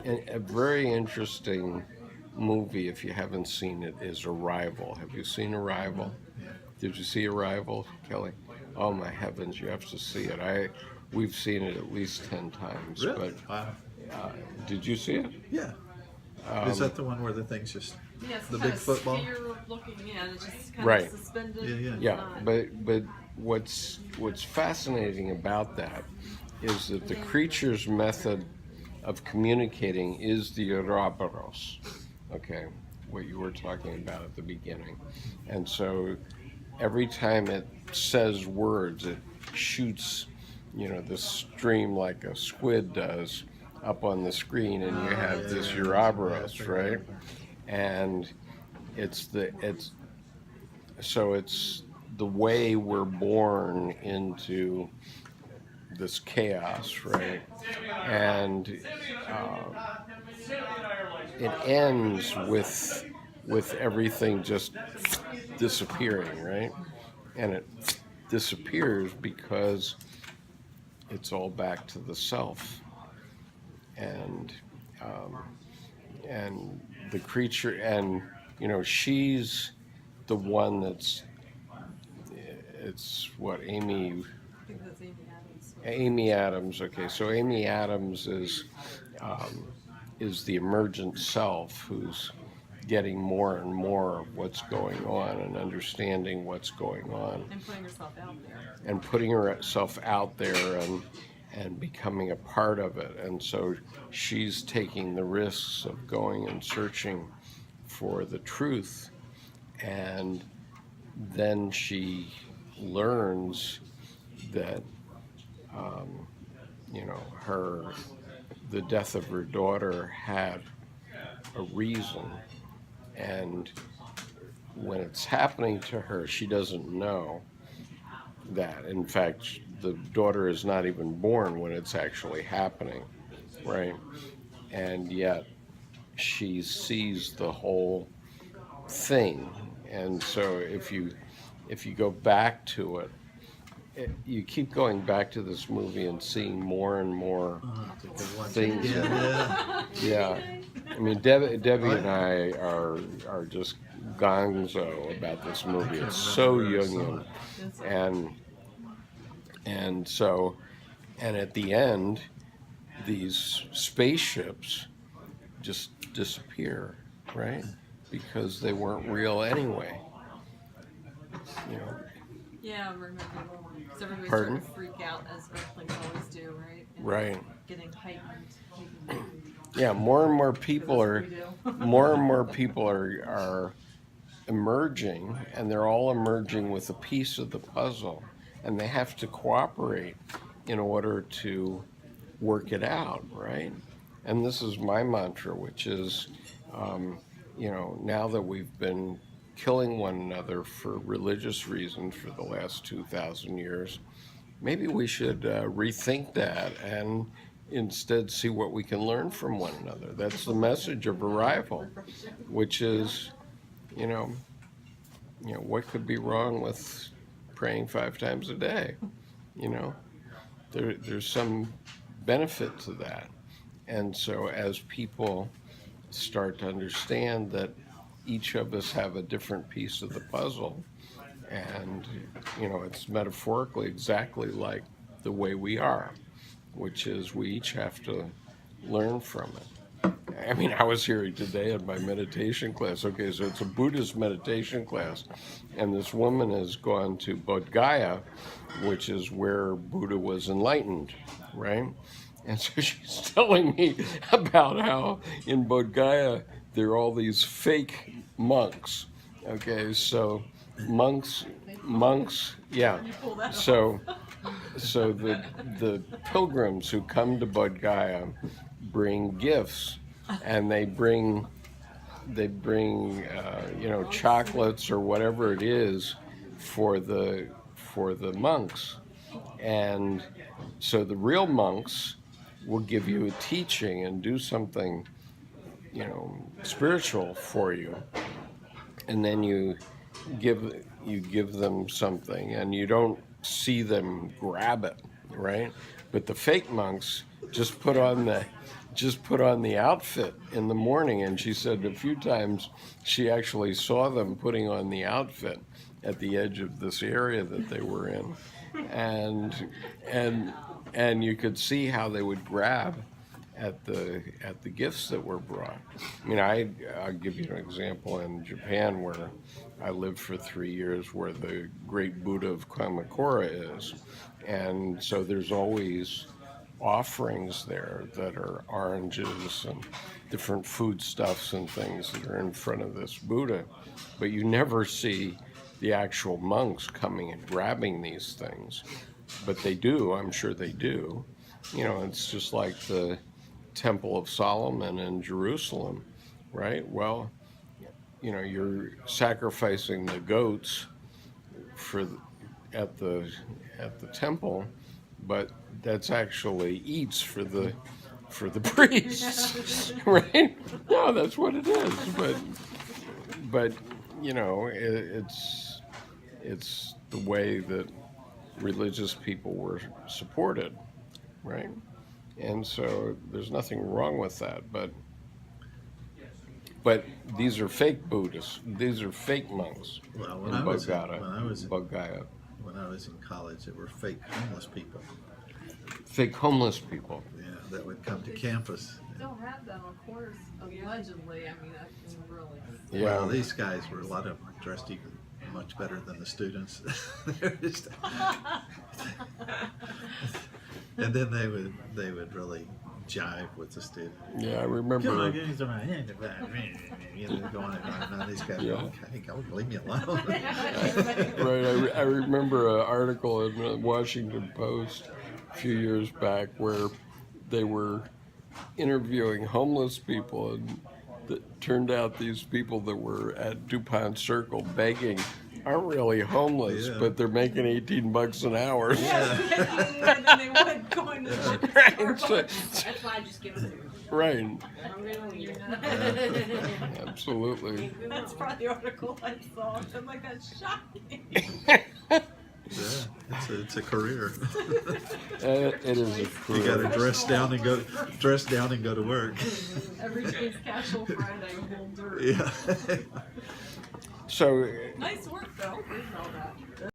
A very interesting movie, if you haven't seen it, is Arrival. Have you seen Arrival? Yeah. Did you see Arrival, Kelly? Oh my heavens, you have to see it. We've seen it at least 10 times. Really? But Wow. uh, did you see it? Yeah. Is that the one where the thing's just Yeah, it's the kind big of football? sphere looking, yeah, it's just kind Right. of suspended. Yeah, yeah. It's Yeah, not. but what's fascinating about that is that the creature's method of communicating is the Ouroboros. Okay, what you were talking about at the beginning, and so every time it says words, it shoots, the stream like a squid does up on the screen, and you have Yeah, this yeah. Ouroboros, Yeah, right? And it's so it's the way we're born into this chaos, right? And uh, it ends with everything just disappearing, right? And it disappears because it's all back to the self, and um, and the creature, and she's the one that's it's what I think that's Amy Adams. Amy Adams. Okay, so Amy Adams um, is the emergent self who's getting more and more of what's going on and understanding what's going on And putting herself out there. and putting herself out there and becoming a part of it. And so she's taking the risks of going and searching for the truth, and then she learns that um, her the death of her daughter had a reason, and when it's happening to her, she doesn't know that. In fact, the daughter is not even born when it's actually happening, right? And yet she sees the whole thing. And so if you go back to it, you keep going back to this movie and seeing more and more things. Yeah, yeah. Yeah, I mean, Debbie and I are just gonzo about this movie. It's so Jungian, and so at the end, these spaceships just disappear, right? Because they weren't real anyway. You know, Yeah, I remember. Because everybody's Pardon? starting to freak out as Earthlings always do, right? And Right. Getting heightened. Yeah, more and more people are Because that's what we do. more and more people are emerging, and they're all emerging with a piece of the puzzle, and they have to cooperate in order to work it out, right? And this is my mantra, which is, now that we've been killing one another for religious reasons for the last 2,000 years, maybe we should rethink that and instead see what we can learn from one another. That's the message of Arrival, which is, you know, what could be wrong with praying 5 times a day? You know, there's some benefit to that. And so as people start to understand that each of us have a different piece of the puzzle, and it's metaphorically exactly like the way we are, which is we each have to learn from it. I mean, I was here today in my meditation class. Okay, so it's a Buddhist meditation class, and this woman has gone to Bodgaya, which is where Buddha was enlightened, right? And so she's telling me about how in Bodgaya there are all these fake monks. Okay, so monks, yeah. So the pilgrims who come to Bodgaya bring gifts, and they bring chocolates or whatever it is for the monks, and so the real monks will give you a teaching and do something spiritual for you, and then you give them something, and you don't see them grab it, right? But the fake monks just put on just put on the outfit in the morning, and she said a few times she actually saw them putting on the outfit at the edge of this area that they were in, and and you could see how they would grab at the gifts that were brought. I mean, I'll give you an example in Japan where I lived for 3 years, where the great Buddha of Kamakura is, and so there's always offerings there that are oranges and different foodstuffs and things that are in front of this Buddha, but you never see the actual monks coming and grabbing these things. But they do, I'm sure they do. You know, it's just like the Temple of Solomon in Jerusalem, right? Well, you know, you're sacrificing the goats for at the temple, but that's actually eats for the priests, right? No, that's what it is. But you know, it's the way that religious people were supported, right? And so there's nothing wrong with that, but these are fake Buddhists. These are fake monks Well, in Bodgaya. when I was in college, there were fake homeless people. Fake homeless people. Yeah, that would come to campus. Still have them, of course, allegedly. I mean, that's really. Yeah. Well, these guys were, a lot of them were dressed even much better than the students. They're just, and then they would really jive with the student. Yeah, I Come remember. on, give me some of that. You know, going on. These guys, Yeah. okay, go, leave me alone. Right, I remember an article in the Washington Post a few years back where they were interviewing homeless people, and it turned out these people that were at DuPont Circle begging aren't really homeless, Yeah. but they're making $18 an hour. Yeah, more than they would going to the Right, store. That's why I just give it to you. Right, I'm gonna leave it. absolutely. That's probably the article I saw. I'm like, that's shocking. Yeah, it's a career. It is a You career. got to dress down and go to work. Everything's casual Friday, whole dirt. Yeah. So Nice work, though. Reading all that.